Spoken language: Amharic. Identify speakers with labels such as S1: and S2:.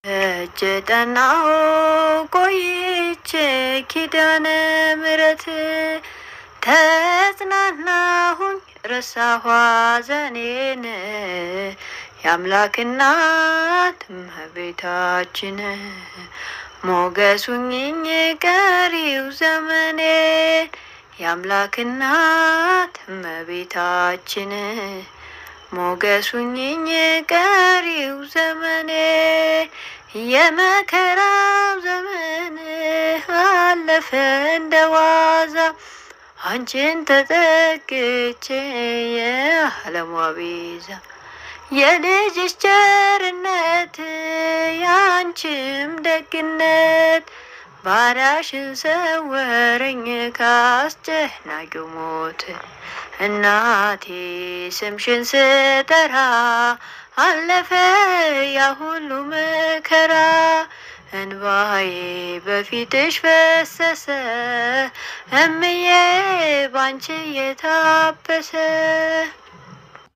S1: እጅጠናሁ ቆይቼ ኪዳነ ምሕረት ተጽናናሁኝ ረሳሁ ሐዘኔን የአምላክ እናት እመቤታችን ሞገስ ሁኚኝ ቀሪው ዘመኔን የአምላክ እናት እመቤታችን ሞገስ ሁኚኝ ቀሪው ዘመኔ የመከራው ዘመን አለፈ እንደዋዛ አንቺን ተጠግቼ የዓለሟ ቤዛ የልጅሽ ቸርነት ያንቺም ደግነት ባሪያሽን ሰወረኝ ካስጨናቂው ሞት እናቴ ስምሽን ስጠራ አለፈ ያ ሁሉ መከራ እንባዬ በፊትሽ ፈሰሰ እምዬ ባንቺ የታበሰ